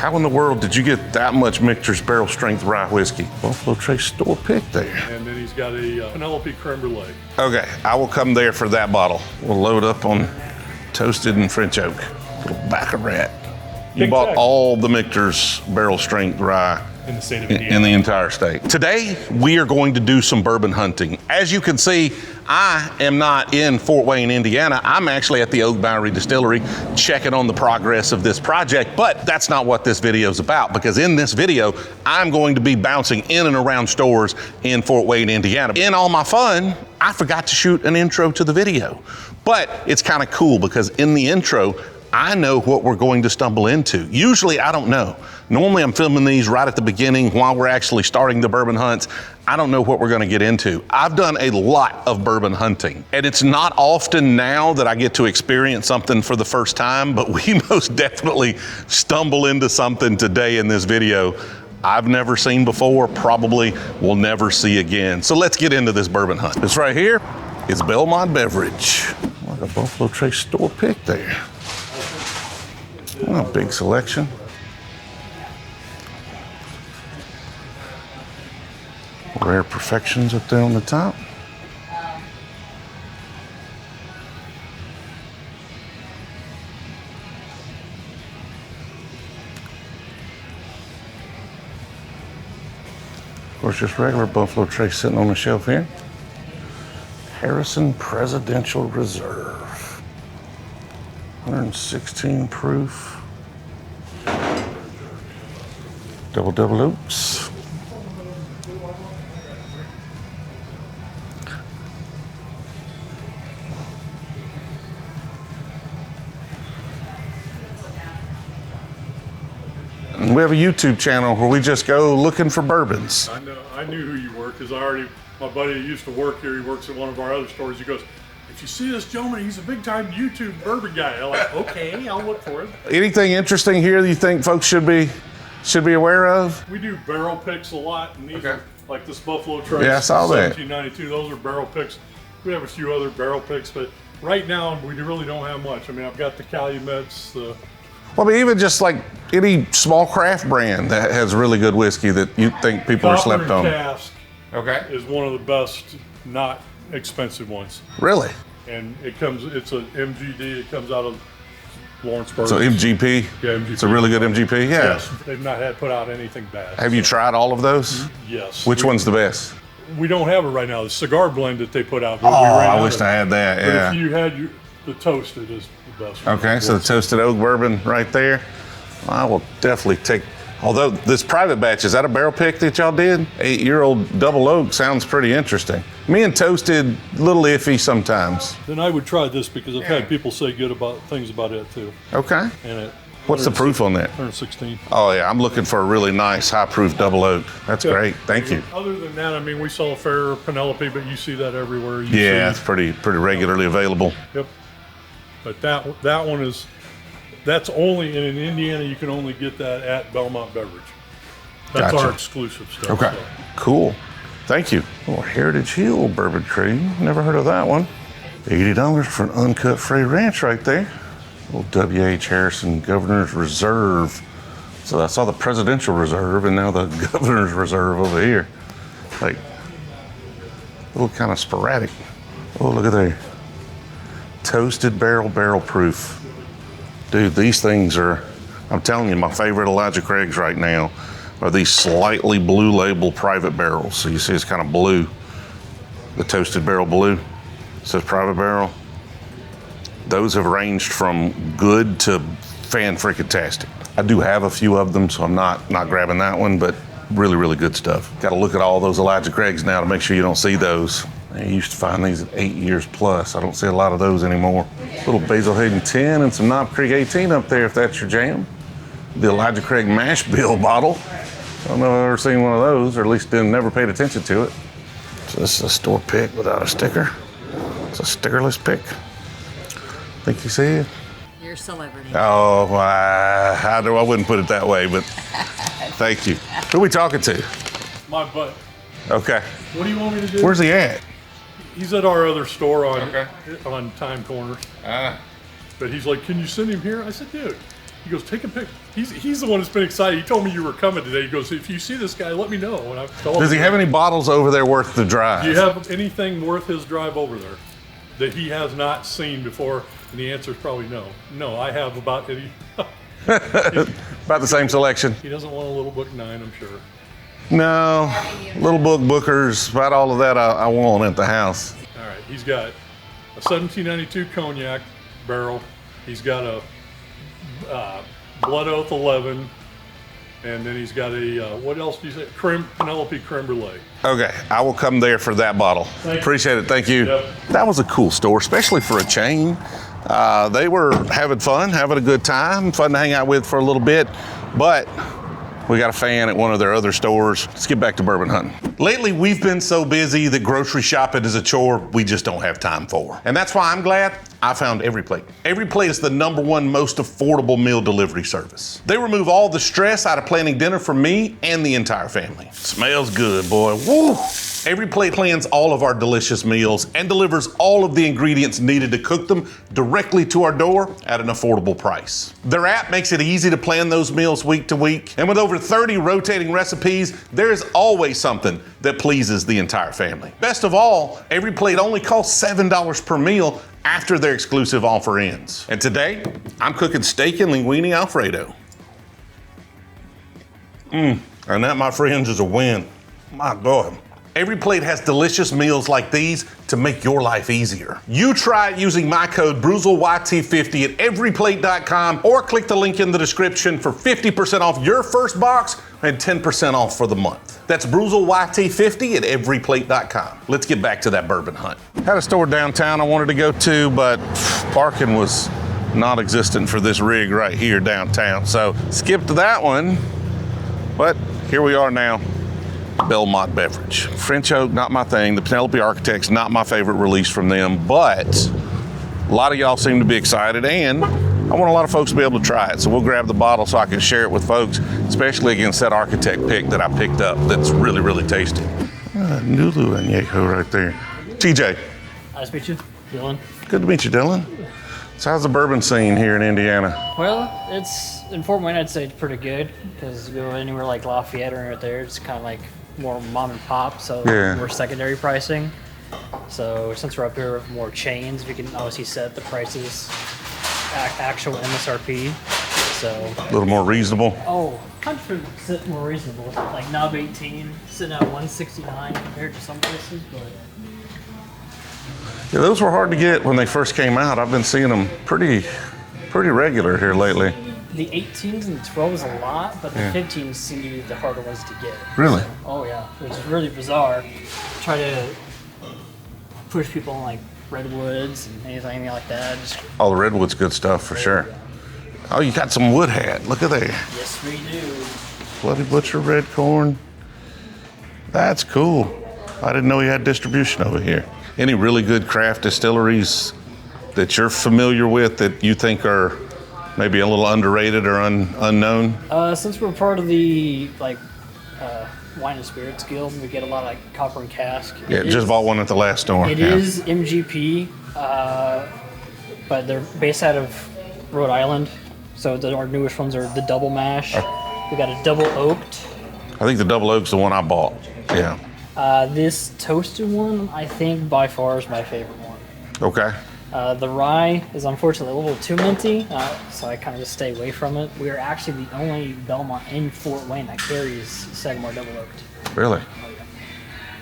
How in the world did you get that much Michter's barrel strength rye whiskey? Buffalo Trace store pick there. And then he's got a Penelope creme brulee. Okay, I will come there for that bottle. We'll load up on toasted and French oak. Little baccarat. You bought all the Michter's barrel strength rye in the state of Indiana. In the entire state. Today, we are going to do some bourbon hunting. As you can see, I am not in Fort Wayne, Indiana. I'm actually at the Oak Boundary Distillery checking on the progress of this project, but that's not what this video is about, because in this video, I'm going to be bouncing in and around stores in Fort Wayne, Indiana. In all my fun, I forgot to shoot an intro to the video, but it's kind of cool because in the intro, I know what we're going to stumble into. Usually I don't know. Normally I'm filming these right at the beginning while we're actually starting the bourbon hunts. I don't know what we're gonna get into. I've done a lot of bourbon hunting, and it's not often now that I get to experience something for the first time, but we most definitely stumble into something today in this video I've never seen before, probably will never see again. So let's get into this bourbon hunt. This right here is Belmont Beverage. Like a Buffalo Trace store pick there. Oh, big selection. Rare Perfections up there on the top. Of course, just regular Buffalo Trace sitting on the shelf here. Harrison Presidential Reserve. 116 proof. Double oaks. And we have a YouTube channel where we just go looking for bourbons. I knew who you were because my buddy who used to work here, he works at one of our other stores. He goes, if you see this gentleman, he's a big time YouTube bourbon guy. I'm like, okay, I'll look for him. Anything interesting here that you think folks should be aware of? We do barrel picks a lot, and these are like this Buffalo Trace. Yeah, I saw that. 1792. Those are barrel picks. We have a few other barrel picks, but right now we really don't have much. I mean, I've got the Calumets, Well, I mean, even just like any small craft brand that has really good whiskey that you think people are slept on. Cask is one of the best, not expensive ones. Really? And it's a MGD, it comes out of Lawrenceburg. So MGP? Yeah, MGP. It's a really good MGP? Yeah. Yes, they've not put out anything bad. Have you tried all of those? Yes. Which one's the best? We don't have it right now. The cigar blend that they put out. Oh, I wish I had that, yeah. But if you had the toasted is the best one. Okay, so the toasted oak bourbon right there. I will definitely take, although this private batch, is that a barrel pick that y'all did? 8-year-old double oak sounds pretty interesting. Me and toasted, a little iffy sometimes. Then I would try this because I've had people say good things about it too. Okay. And what's the proof on that? 116. Oh yeah, I'm looking for a really nice high proof double oak. That's great, thank you. Other than that, I mean, we sell a fair Penelope, but you see that everywhere. It's pretty regularly available. Yep. But that one that's only in Indiana. You can only get that at Belmont Beverage. That's our exclusive stuff. Okay, cool. Thank you. Oh, Heritage Hill Bourbon Cream. Never heard of that one. $80 for an uncut Frey Ranch right there. Little W.H. Harrison Governor's Reserve. So I saw the Presidential Reserve and now the Governor's Reserve over here. Like, a little kind of sporadic. Oh, look at there. Toasted barrel proof. Dude, these things are, I'm telling you, my favorite Elijah Craig's right now are these slightly blue label private barrels. So you see it's kind of blue, the toasted barrel blue. It says private barrel. Those have ranged from good to fan-freaking-tastic. I do have a few of them, so I'm not grabbing that one, but really good stuff. Got to look at all those Elijah Craig's now to make sure you don't see those. I used to find these at 8 years plus. I don't see a lot of those anymore. Little Basil Hayden 10 and some Knob Creek 18 up there if that's your jam. The Elijah Craig mash bill bottle. I don't know if I've ever seen one of those, or at least never paid attention to it. So this is a store pick without a sticker. It's a stickerless pick. Think you see it? You're a celebrity. Oh, I wouldn't put it that way, but thank you. Who are we talking to? My butt. Okay. What do you want me to do? Where's he at? He's at our other store on Time Corners. But he's like, can you send him here? I said, dude. He goes, take a picture. He's the one that's been excited. He told me you were coming today. He goes, if you see this guy, let me know. And I told Does he him, have any bottles over there worth the drive? do you have anything worth his drive over there that he has not seen before? And the answer is probably no. No, I have about any. About the same selection? He doesn't want a Little Book 9, I'm sure. No, Little Book Bookers, about all of that I want at the house. All right, he's got a 1792 cognac barrel. He's got a Blood Oath 11, and then he's got a what else do you say? Penelope creme brulee. Okay, I will come there for that bottle. Appreciate it, thank you. Yep. That was a cool store, especially for a chain. They were having fun, having a good time, fun to hang out with for a little bit, but we got a fan at one of their other stores. Let's get back to bourbon hunting. Lately, we've been so busy that grocery shopping is a chore we just don't have time for. And that's why I'm glad I found Every Plate. Every Plate is the #1 most affordable meal delivery service. They remove all the stress out of planning dinner for me and the entire family. Smells good, boy. Woo! Every Plate plans all of our delicious meals and delivers all of the ingredients needed to cook them directly to our door at an affordable price. Their app makes it easy to plan those meals week to week, and with over 30 rotating recipes, there is always something that pleases the entire family. Best of all, Every Plate only costs $7 per meal after their exclusive offer ends. And today, I'm cooking steak and linguine Alfredo. And that, my friends, is a win. My God. Every Plate has delicious meals like these to make your life easier. You try it using my code BrewzleYT50 at everyplate.com or click the link in the description for 50% off your first box and 10% off for the month. That's BrewzleYT50 at everyplate.com. Let's get back to that bourbon hunt. Had a store downtown I wanted to go to, but parking was non-existent for this rig right here downtown. So skipped that one, but here we are now. Belmont Beverage. French Oak, not my thing. The Penelope Architects, not my favorite release from them, but a lot of y'all seem to be excited, and I want a lot of folks to be able to try it. So we'll grab the bottle so I can share it with folks, especially against that Architect pick that I picked up that's really, really tasty. Nulu Añejo right there. TJ. Nice to meet you, Dylan. Good to meet you, Dylan. So how's the bourbon scene here in Indiana? Well, it's in Fort Wayne, I'd say it's pretty good, because you go anywhere like Lafayette or right there, it's kind of like more mom and pop, so more secondary pricing. So since we're up here with more chains, we can obviously set the prices actual MSRP. So a little more reasonable. Oh, 100% more reasonable. Like Knob 18 sitting at $169 compared to some places, but yeah, those were hard to get when they first came out. I've been seeing them pretty regular here lately. The 18s and the 12s a lot, but the 15s seem to be the harder ones to get. Really? So, oh yeah, which is really bizarre. Try to push people on like redwoods and anything like that. Just all the redwood's good stuff for sure. Oh, you got some wood hat. Look at there. Yes, we do. Bloody Butcher Red Corn. That's cool. I didn't know you had distribution over here. Any really good craft distilleries that you're familiar with that you think are maybe a little underrated or unknown? Since we're part of the Wine and Spirits Guild, we get a lot of like Copper and Cask. Yeah, just bought one at the last store. It is MGP, but they're based out of Rhode Island. So our newest ones are the double mash. We got a double oaked. I think the double oak's the one I bought. Yeah. This toasted one, I think by far is my favorite one. Okay. The rye is unfortunately a little too minty, so I kind of just stay away from it. We are actually the only Belmont in Fort Wayne that carries Sagamore Double Oaked. Really? Oh, yeah.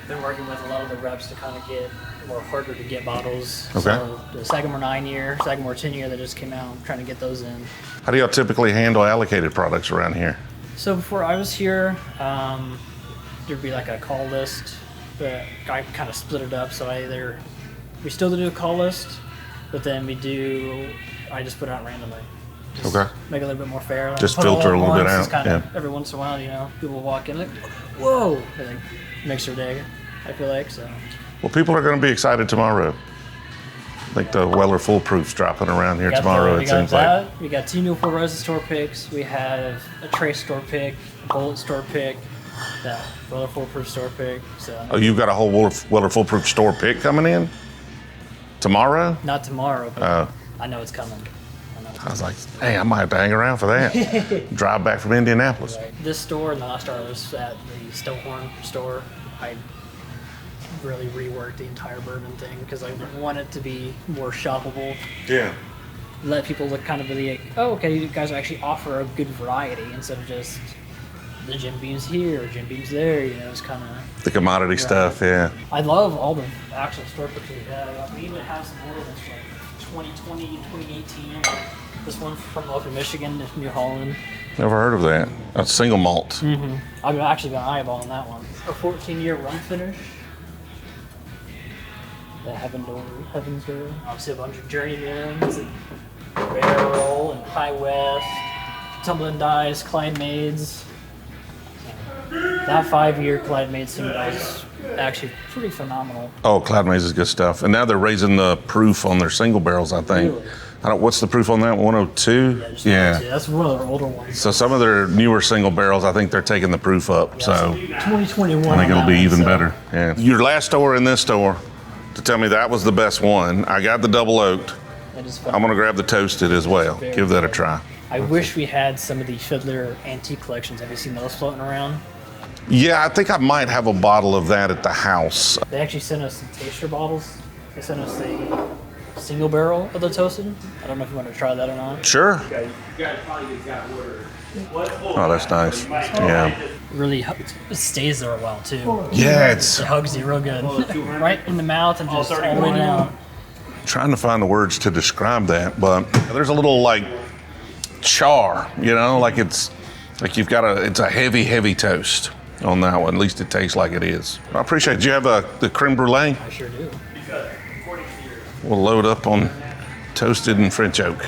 Been working with a lot of the reps to kind of get more harder to get bottles. Okay. So the Sagamore 9-year, Sagamore 10-year that just came out, I'm trying to get those in. How do y'all typically handle allocated products around here? So before I was here, there'd be like a call list, but I kind of split it up. So we still do a call list, but then I just put it out randomly. Just okay. Make it a little bit more fair. Just filter a little bit out. Kind of every once in a while, people walk in like, whoa, and it makes their day, I feel like, so. Well, people are going to be excited tomorrow. I think the Weller Foolproof's dropping around here tomorrow, it seems like. We got 2 Newport Roses store picks. We have a Trace store pick, a Bullet store pick, that Weller Foolproof store pick. So. Oh, you've got a whole Weller Foolproof store pick coming in? Tomorrow? Not tomorrow, but I know it's coming. I was like, hey, I might have to hang around for that. Drive back from Indianapolis. This store and the last store was at the Stonehorn store. I really reworked the entire bourbon thing because I want it to be more shoppable. Yeah. Let people look kind of like, oh, okay, you guys actually offer a good variety instead of just the Jim Beam's here or Jim Beam's there. You know, it's kind of The commodity stuff, yeah. I love all the actual store pictures we have. We even have some more that's like 2020, 2018. This one from up in Michigan, New Holland. Never heard of that. A single malt. Mm-hmm. I've actually been eyeballing that one. A 14-year rum finish. The Heaven's Door. Obviously a bunch of journeymans, Barrel and High West, Tumbling Dice, Clyde Maids. That 5-year Clyde Maid single was actually pretty phenomenal. Oh, Cloud Maze is good stuff. And now they're raising the proof on their single barrels, I think. Really? What's the proof on that? 102? Yeah. That's one of their older ones. So some of their newer single barrels, I think they're taking the proof up. So 2021. I think it'll be even so. better. Yeah. Your last store in this store to tell me that was the best one. I got the double oaked. That is I'm going to grab the toasted as well. Give that a try. I wish we had some of the Fiddler antique collections. Have you seen those floating around? Yeah, I think I might have a bottle of that at the house. They actually sent us some taster bottles. They sent us a single barrel of the toasted. I don't know if you want to try that or not. Sure. You guys probably just got ordered. Oh, that's nice. Yeah. Really, it stays there a while too. Yeah, it's It hugs you real good. Right in the mouth and just all the way down. trying to find the words to describe that, but there's a little like char, you know, like it's like it's a heavy toast on that one. At least it tastes like it is. I appreciate it. Do you have the creme brulee? I sure do. We'll load up on toasted and French oak.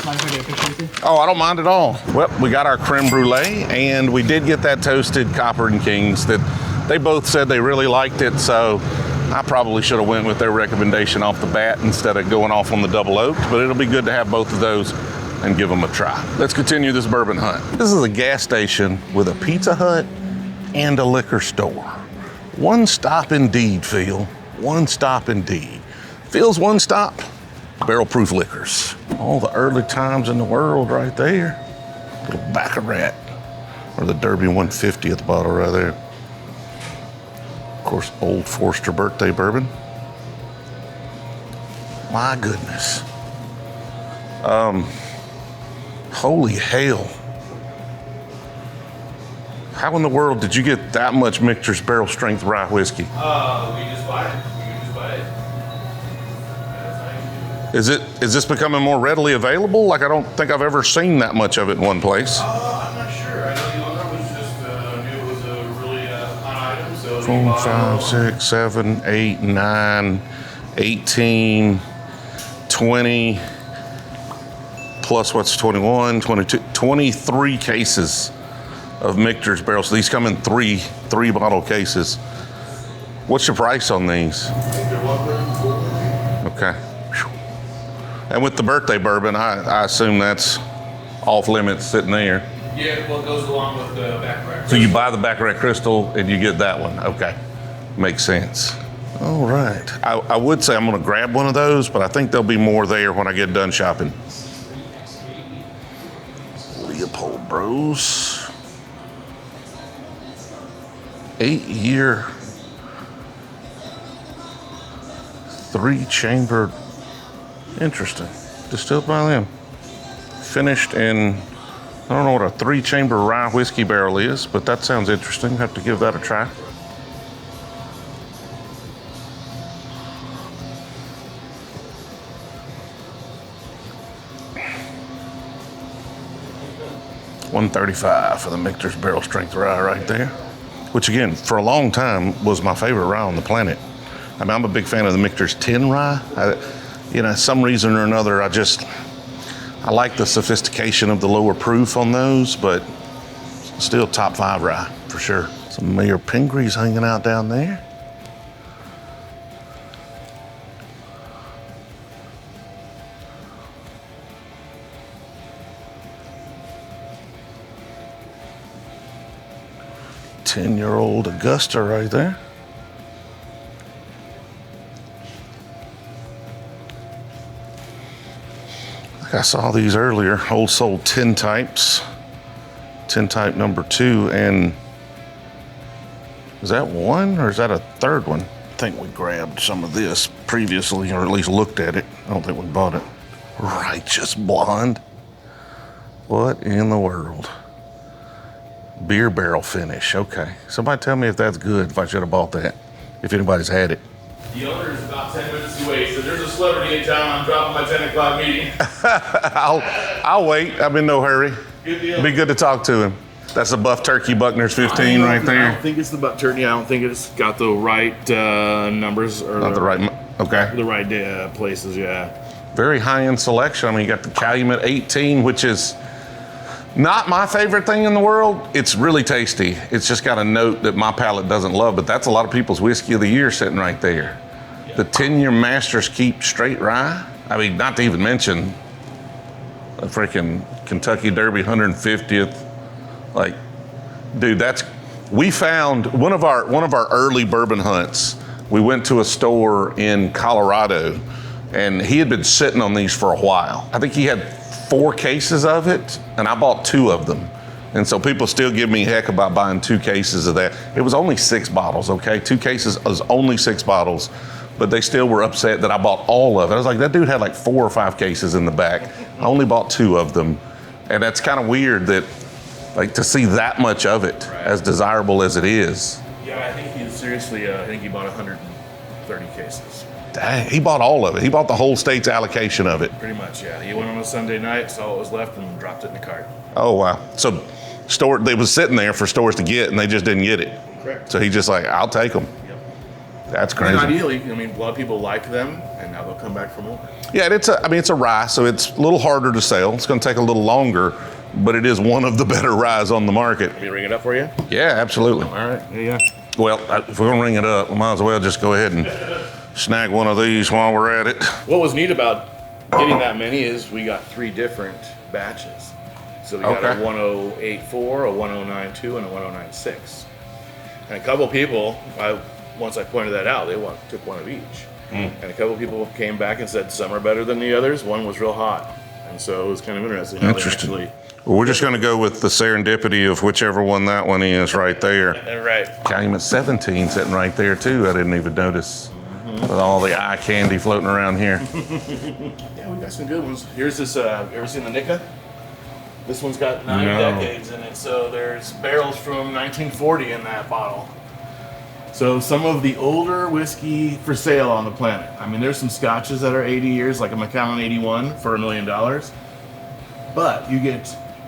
Mind if I get a picture with you? Oh, I don't mind at all. Well, we got our creme brulee, and we did get that toasted Copper and Kings that they both said they really liked it, so I probably should have went with their recommendation off the bat instead of going off on the double oak, but it'll be good to have both of those and give them a try. Let's continue this bourbon hunt. This is a gas station with a Pizza Hut and a liquor store. One stop indeed, Phil. One stop indeed. Phil's one stop, Barrel Proof Liquors. All the early times in the world right there. Little Baccarat, or the Derby 150th bottle right there. Of course, Old Forester birthday bourbon. My goodness. Holy hell. How in the world did you get that much Michter's barrel strength rye whiskey? We just buy it. Is this becoming more readily available? Like, I don't think I've ever seen that much of it in one place. I'm not sure. I know the owner was just knew it was a really hot item, so 4, 5, 6, 7, 8, 9, 18, 20, plus what's 21, 22, 23 cases of Michter's barrels. So these come in three bottle cases. What's your price on these? Okay. Whew. And with the birthday bourbon, I assume that's off limits sitting there. Yeah, what goes along with the Baccarat. So you buy the Baccarat Crystal and you get that one. Okay. Makes sense. All right. I would say I'm going to grab one of those, but I think there'll be more there when I get done shopping. Leopold Bros. 8-year, 3-chamber, interesting, distilled by them. Finished in, I don't know what a 3-chamber rye whiskey barrel is, but that sounds interesting. Have to give that a try. $135 for the Michter's barrel strength rye right there. Which again, for a long time, was my favorite rye on the planet. I mean, I'm a big fan of the Michter's 10 rye. Some reason or another, I like the sophistication of the lower proof on those, but still top 5 rye, for sure. Some Mayor Pingree's hanging out down there. Ten-year-old Augusta right there. I saw these earlier. Old Soul tin types. Tin type number 2, and is that one or is that a third one? I think we grabbed some of this previously, or at least looked at it. I don't think we bought it. Righteous Blonde. What in the world? Beer barrel finish. Okay. Somebody tell me if that's good, if I should have bought that, if anybody's had it. The owner is about 10 minutes away, so there's a celebrity in town. I'm dropping my 10 o'clock meeting. I'll wait. I'm in no hurry. Good deal. Be good to talk to him. That's a Buff Turkey Buckner's 15 right I there. don't think it's the butt turkey. I don't think it's got the right numbers or Not the right, okay. the right places. Yeah. Very high-end selection. I mean, you got the Calumet 18, which is not my favorite thing in the world. It's really tasty. It's just got a note that my palate doesn't love, but that's a lot of people's whiskey of the year sitting right there. The 10-year Master's Keep Straight Rye. I mean, not to even mention a freaking Kentucky Derby 150th. Like, dude, we found one of our early bourbon hunts. We went to a store in Colorado, and he had been sitting on these for a while. I think he had 4 cases of it, and I bought 2 of them. And so people still give me heck about buying 2 cases of that. It was only 6 bottles, okay? 2 cases was only 6 bottles, but they still were upset that I bought all of it. I was like, that dude had like 4 or 5 cases in the back. I only bought 2 of them. And that's kind of weird that, like, to see that much of it, as desirable as it is. Yeah, I think he bought 130 cases. Dang, he bought all of it. He bought the whole state's allocation of it. Pretty much, yeah. He went on a Sunday night, saw what was left, and dropped it in the cart. Oh, wow. So they was sitting there for stores to get, and they just didn't get it. Correct. So he just like, I'll take them. Yep. That's crazy. And ideally, I mean, a lot of people like them, and now they'll come back for more. Yeah, and it's a rye, so it's a little harder to sell. It's going to take a little longer, but it is one of the better ryes on the market. Let me ring it up for you? Yeah, absolutely. All right. Yeah. Well, if we're going to ring it up, we might as well just go ahead and snag one of these while we're at it. What was neat about getting that many is we got 3 different batches. So we got a 1084, a 1092, and a 1096. And a couple people, once I pointed that out, they took one of each. And a couple people came back and said some are better than the others. One was real hot. And so it was kind of interesting. How Interesting. They Well, we're just going to go with the serendipity of whichever one that one is right there. right. Calumet 17 sitting right there, too. I didn't even notice. With all the eye candy floating around here. Yeah, we got some good ones. Here's this, ever seen the Nika? This one's got 9 decades in it, so there's barrels from 1940 in that bottle. So some of the older whiskey for sale on the planet. I mean, there's some scotches that are 80 years, like a Macallan 81 for $1 million. But you get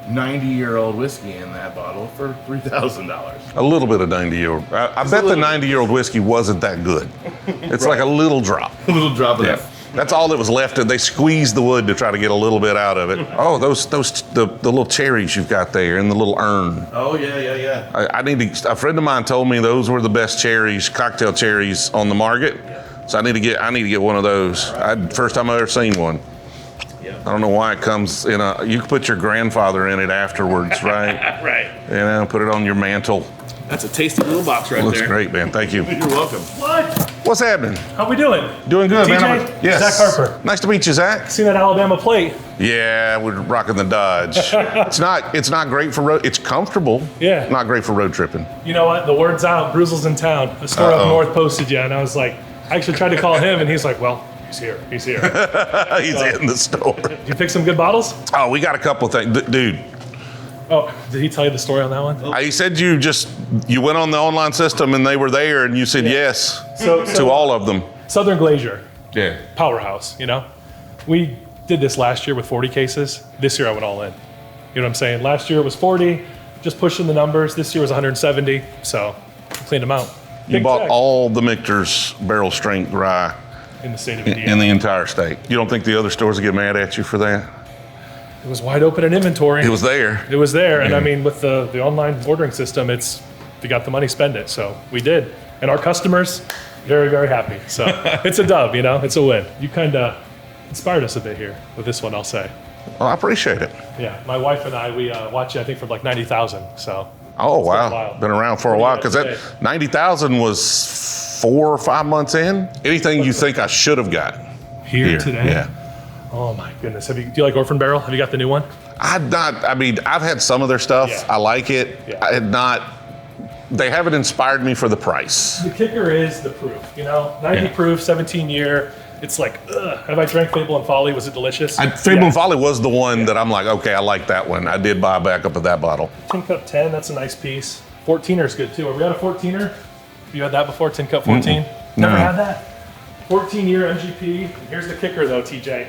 90-year-old whiskey in that bottle for $3,000. A little bit of 90-year-old. I bet the 90-year-old whiskey wasn't that good. It's like a little drop. A little drop of that. That's all that was left. They squeezed the wood to try to get a little bit out of it. Oh, the little cherries you've got there in the little urn. Oh, yeah. A friend of mine told me those were the best cherries, cocktail cherries on the market. So I need to get one of those. First time I've ever seen one. I don't know why it comes in you can put your grandfather in it afterwards, right? Right. You know, put it on your mantle. That's a tasty little box right Looks there. great, man. Thank you. You're welcome. What? What's happening? How we doing? Doing good, TJ? man. Yes. Zach Harper. Nice to meet you, Zach. Seen that Alabama plate? Yeah, we're rocking the Dodge. It's not great for road. It's comfortable. Yeah. Not great for road tripping. You know what? The word's out. Brewzle's in town. A store up north posted you, and I was like, I actually tried to call him, and he's like, well, he's here. He's here. He's in the store. Did you pick some good bottles? Oh, we got a couple of things, dude. Oh, did he tell you the story on that one? He said you went on the online system and they were there, and you said yes So to all of them. Southern Glacier, Yeah. powerhouse, you know? We did this last year with 40 cases. This year I went all in. You know what I'm saying? Last year it was 40, just pushing the numbers. This year was 170, so cleaned them out. You Big bought check all the Michter's barrel strength rye in the state of in Indiana. the entire state. You don't think the other stores would get mad at you for that? It was wide open in inventory. It was there. It was there, and Yeah. I mean, with the online ordering system, if you got the money, spend it. So we did, and our customers, very, very happy. So it's a dub, you know, it's a win. You kind of inspired us a bit here with this one, I'll say. Well, I appreciate it. Yeah, my wife and I, we watch you, I think, from like 90,000. So Oh, been a wow. while. Been around for a Pretty while, good, because that yeah. 90,000 was 4 or 5 months in. Anything you think I should have got here today, Yeah. Oh my goodness. Do you like Orphan Barrel? Have you got the new one? I've had some of their stuff. Yeah. I like it. Yeah. I had not, they haven't inspired me for the price. The kicker is the proof, 90 proof, 17 year. It's like, ugh. Have I drank Fable and Folly? Was it delicious? Fable and Folly was the one that I'm like, okay, I like that one. I did buy a backup of that bottle. Tin Cup 10, that's a nice piece. 14er is good too. Are we at a 14er? Have you had that before, Tin Cup 14? Never had that? 14-year MGP. Here's the kicker though, TJ.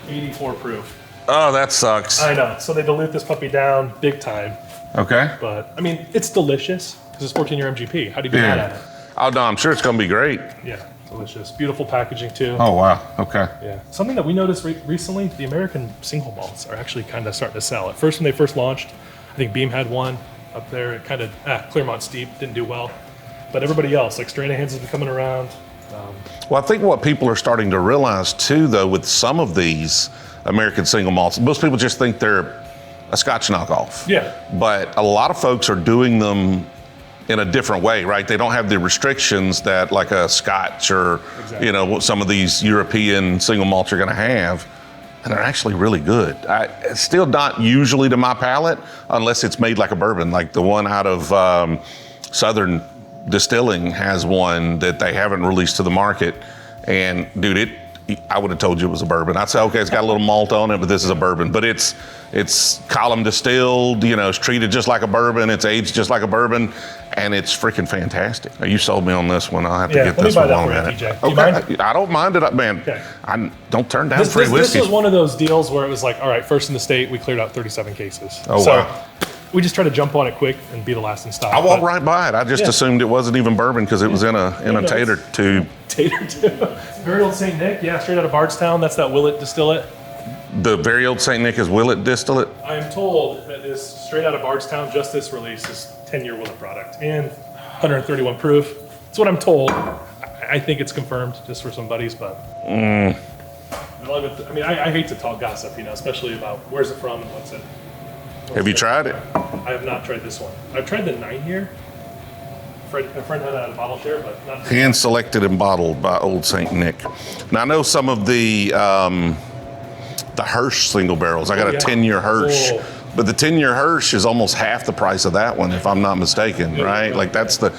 84 proof. Oh, that sucks. I know. So they dilute this puppy down big time. Okay. But, I mean, it's delicious because it's 14-year MGP. How do you be mad at it? Oh, no, I'm sure it's going to be great. Yeah, delicious. Beautiful packaging too. Oh, wow. Okay. Yeah. Something that we noticed recently, the American single malts are actually kind of starting to sell. At first, when they first launched, I think Beam had one up there. It kind of, Claremont Steep didn't do well. But everybody else, like Stranahan's has been coming around. Well, I think what people are starting to realize too, though, with some of these American single malts, most people just think they're a Scotch knockoff. Yeah. But a lot of folks are doing them in a different way, right? They don't have the restrictions that like a Scotch or, some of these European single malts are going to have. And they're actually really good. It's still not usually to my palate unless it's made like a bourbon, like the one out of Southern Distilling has one that they haven't released to the market. And dude, I would have told you it was a bourbon. I'd say, okay, it's got a little malt on it, but this is a bourbon. But it's column distilled, it's treated just like a bourbon, it's aged just like a bourbon, and it's freaking fantastic. You sold me on this one. I'll have to get this one on a minute. Okay, I don't mind it, man. Okay. I don't turn down free whiskey. This was one of those deals where it was like, all right, first in the state, we cleared out 37 cases. Oh, wow. We just try to jump on it quick and be the last in stock. I walked right by it. I just assumed it wasn't even bourbon because it was in a tater tube. Tater tube. Very old St. Nick, straight out of Bardstown. That's that Willet Distillate. The very old St. Nick is Willet Distillate? I am told that this straight out of Bardstown, just this release, is 10-year Willet product and 131 proof. That's what I'm told. I think it's confirmed just for some buddies, but I hate to talk gossip, especially about where's it from and what's it. Have you tried it? I have not tried this one. I've tried the 9-year. A friend had a bottle share, but not. Hand selected and bottled by Old St. Nick. Now I know some of the Hirsch single barrels. I got a 10-year Hirsch, but the 10-year Hirsch is almost half the price of that one, if I'm not mistaken, right? Like that's the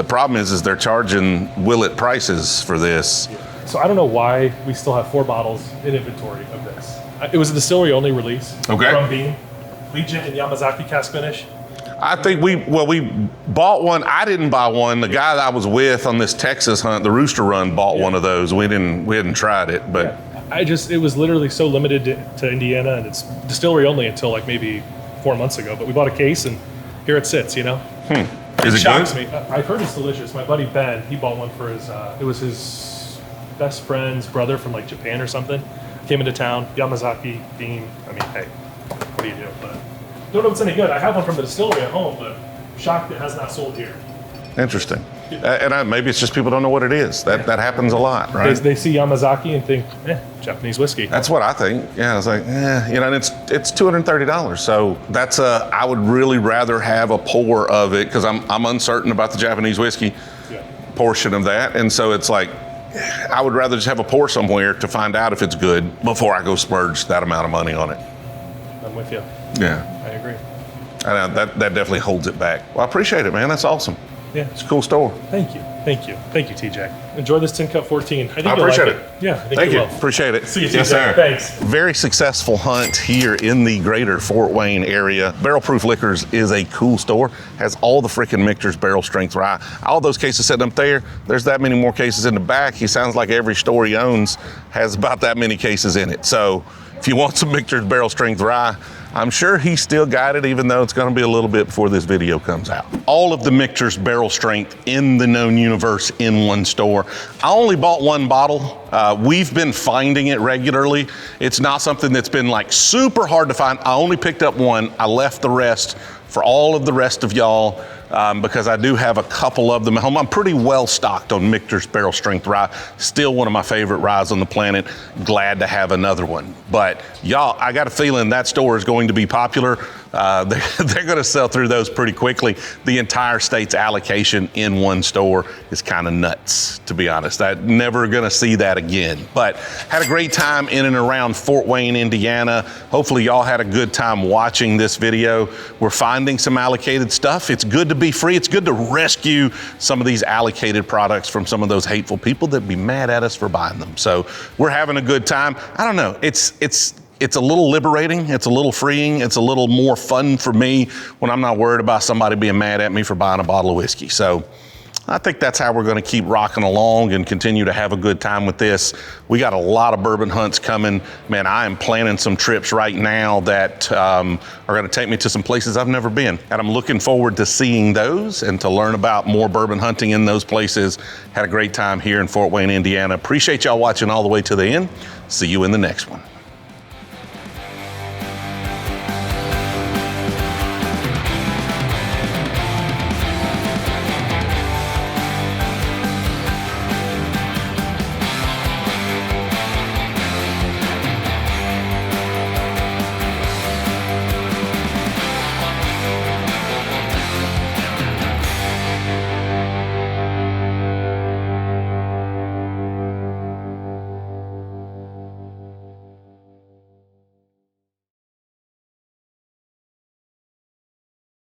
problem is they're charging Willet prices for this. So I don't know why we still have 4 bottles in inventory of this. It was a distillery only release from Beam. Legion and Yamazaki cask finish. I think we bought one. I didn't buy one. The guy that I was with on this Texas hunt, the Rooster Run, bought one of those. We hadn't tried it, but it was literally so limited to Indiana, and it's distillery only until like maybe 4 months ago. But we bought a case, and here it sits. Is it shocks good? Me. I've heard it's delicious. My buddy Ben, he bought one for his. It was his best friend's brother from like Japan or something. Came into town. Yamazaki Beam. I mean, hey. What do you do? But don't know if it's any good. I have one from the distillery at home, but shocked it has not sold here. Interesting. And maybe it's just people don't know what it is. That happens a lot, right? They see Yamazaki and think, Japanese whiskey. That's what I think. Yeah, I was like, and it's $230. So that's I would really rather have a pour of it because I'm uncertain about the Japanese whiskey portion of that, and so it's like I would rather just have a pour somewhere to find out if it's good before I go splurge that amount of money on it. I'm with you. Yeah. I agree. And that definitely holds it back. Well, I appreciate it, man. That's awesome. Yeah. It's a cool store. Thank you, TJ. Enjoy this Tin Cup 14. I appreciate it. Yeah, Thank you. Appreciate it. See you, TJ. Yes, sir. Thanks. Very successful hunt here in the greater Fort Wayne area. Barrel Proof Liquors is a cool store. Has all the freaking Michter's barrel strength rye. All those cases sitting up there. There's that many more cases in the back. He sounds like every store he owns has about that many cases in it. So if you want some Michter's barrel strength rye, I'm sure he's still got it, even though it's going to be a little bit before this video comes out. All of the Michter's barrel strength in the known universe in one store. I only bought one bottle. We've been finding it regularly. It's not something that's been like super hard to find. I only picked up one. I left the rest for all of the rest of y'all because I do have a couple of them at home. I'm pretty well stocked on Michter's barrel strength rye. Still one of my favorite ryes on the planet. Glad to have another one. But y'all, I got a feeling that store is going to be popular they're going to sell through those pretty quickly. The entire state's allocation in one store is kind of nuts, to be honest. I'm never going to see that again. But had a great time in and around Fort Wayne, Indiana. Hopefully y'all had a good time watching this video. We're finding some allocated stuff. It's good to be free. It's good to rescue some of these allocated products from some of those hateful people that be mad at us for buying them. So we're having a good time. I don't know. It's a little liberating. It's a little freeing. It's a little more fun for me when I'm not worried about somebody being mad at me for buying a bottle of whiskey. So I think that's how we're going to keep rocking along and continue to have a good time with this. We got a lot of bourbon hunts coming. Man, I am planning some trips right now that are going to take me to some places I've never been. And I'm looking forward to seeing those and to learn about more bourbon hunting in those places. Had a great time here in Fort Wayne, Indiana. Appreciate y'all watching all the way to the end. See you in the next one.